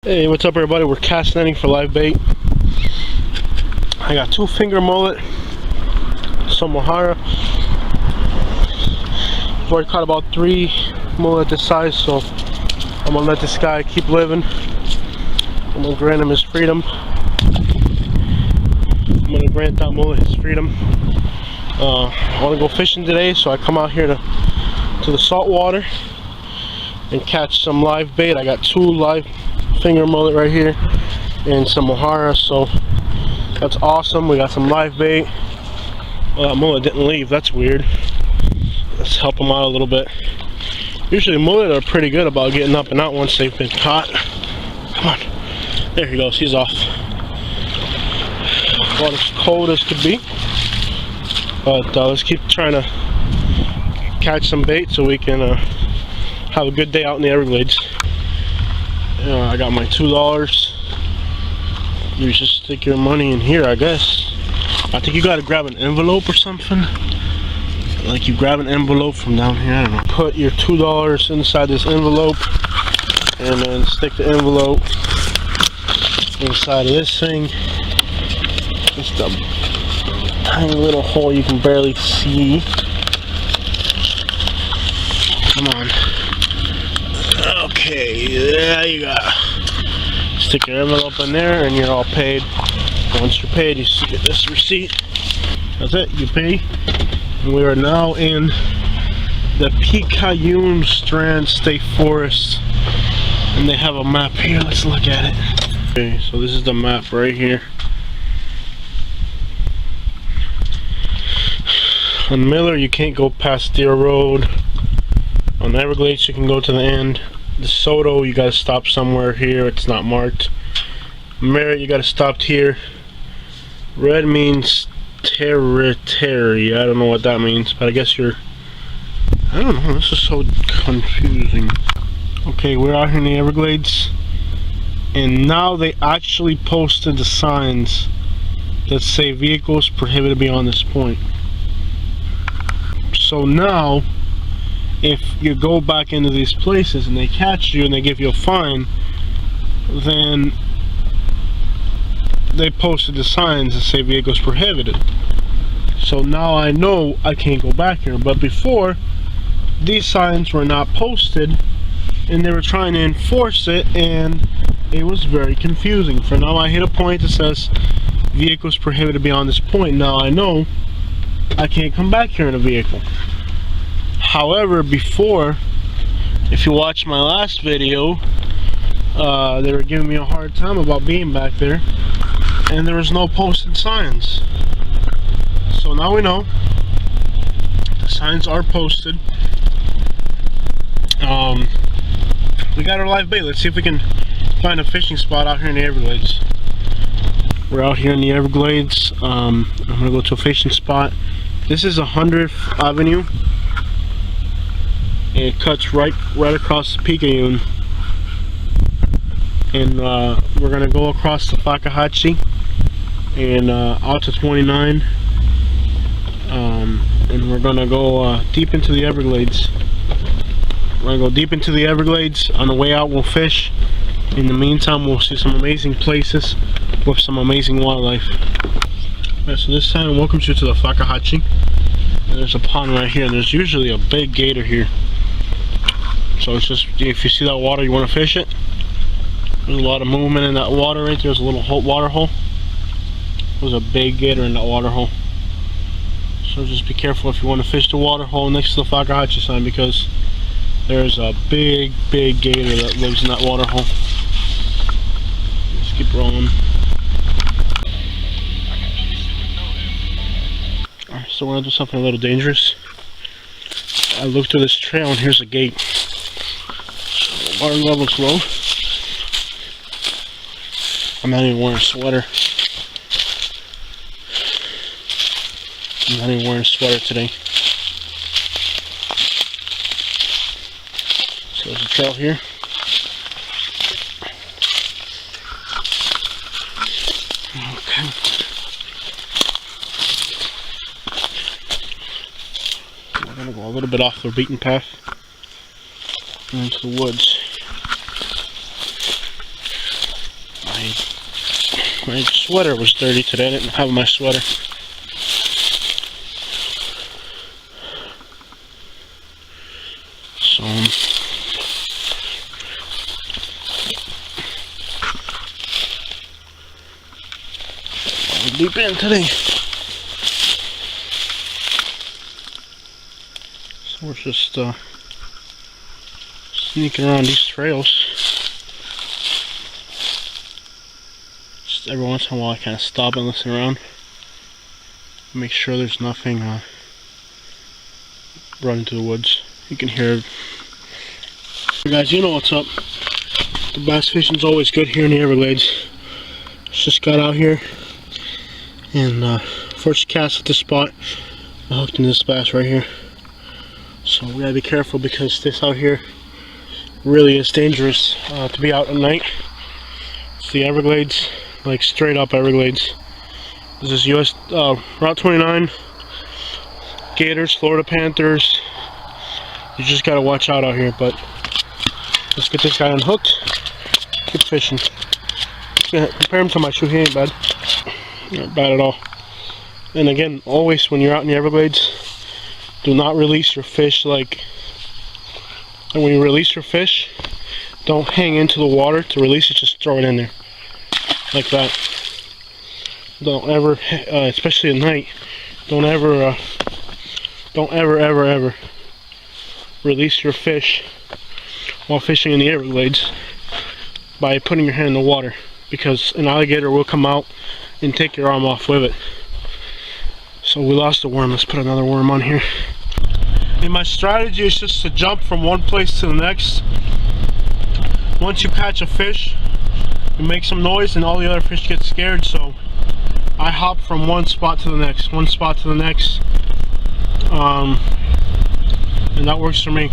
Hey, what's up everybody? We're cast netting for live bait. I got 2-finger mullet, some O'Hara. I've already caught about 3 mullet this size, so I'm gonna let this guy keep living. I'm gonna grant him his freedom. I'm gonna grant that mullet his freedom. I wanna go fishing today, so I come out here to the saltwater and catch some live bait. I got 2 live finger mullet right here and some O'Hara, so that's awesome. We got some live bait. Well, that mullet didn't leave, that's weird. Let's help them out a little bit. Usually mullet are pretty good about getting up and out once they've been caught. Come on, there he goes, he's off. Water's cold as could be, but let's keep trying to catch some bait so we can have a good day out in the Everglades. I got my $2. You just stick your money in here, I guess. I think you gotta grab an envelope or something. Like you grab an envelope from down here, I don't know. Put your $2 inside this envelope and then stick the envelope inside of this thing. Just a tiny little hole you can barely see. Come on. Okay, there you go. Stick your envelope in there and you're all paid. Once you're paid, you get this receipt. That's it, you pay. And we are now in the Picayune Strand State Forest. And they have a map here, let's look at it. Okay, so this is the map right here. On Miller, you can't go past Deer Road. On Everglades, you can go to the end. The Soto, you gotta stop somewhere here, it's not marked. Merritt, you gotta stop here. Red means territory, I don't know what that means, but I guess I don't know, this is so confusing. Okay, we're out here in the Everglades, and now they actually posted the signs that say vehicles prohibited beyond this point. So now, if you go back into these places and they catch you and they give you a fine, then they posted the signs that say vehicles prohibited. So now I know I can't go back here. But before, these signs were not posted and they were trying to enforce it, and it was very confusing. For now I hit a point that says vehicles prohibited beyond this point. Now I know I can't come back here in a vehicle. However, before, if you watch my last video, they were giving me a hard time about being back there, and there was no posted signs. So now we know the signs are posted. We got our live bait. Let's see if we can find a fishing spot out here in the Everglades. We're out here in the Everglades. I'm gonna go to a fishing spot. This is 100th Avenue. It cuts right across the Picayune, and we're gonna go across the Fakahatchee and out to 29, and we're gonna go deep into the Everglades. We're gonna go deep into the Everglades. On the way out, we'll fish. In the meantime, we'll see some amazing places with some amazing wildlife. Alright, so this time, welcomes you to the Fakahatchee. And there's a pond right here, and there's usually a big gator here. So it's just, if you see that water, you want to fish it. There's a lot of movement in that water right there. There's a little water hole. There's a big gator in that water hole. So just be careful if you want to fish the water hole next to the Fakahatchee sign, because there's a big gator that lives in that water hole. Let's keep rolling. Alright, so we're going to do something a little dangerous. I looked through this trail and here's a gate. Water level's low. I'm not even wearing a sweater. I'm not even wearing a sweater today. So there's a trail here. Okay. We're gonna go a little bit off the beaten path and into the woods. My sweater was dirty today. I didn't have my sweater. So deep in today. So we're just sneaking around these trails. Just every once in a while I kind of stop and listen around. Make sure there's nothing running to the woods. You can hear it. Hey guys, you know what's up. The bass fishing's always good here in the Everglades. Just got out here and first cast at this spot, I hooked in this bass right here. So we gotta be careful because this out here really is dangerous to be out at night. It's the Everglades, like straight up Everglades. This is US Route 29, gators, Florida panthers. You just gotta watch out here. But let's get this guy unhooked. Keep fishing. Compare him to my shoe, he ain't bad. Not bad at all. And again, always when you're out in the Everglades, do not release your fish and when you release your fish, don't hang into the water to release it, just throw it in there. Like that. Don't ever, especially at night, don't ever release your fish while fishing in the Everglades by putting your hand in the water, because an alligator will come out and take your arm off with it. So we lost a worm. Let's put another worm on here. And my strategy is just to jump from one place to the next. Once you catch a fish, you make some noise and all the other fish get scared, so I hop from one spot to the next, and that works for me.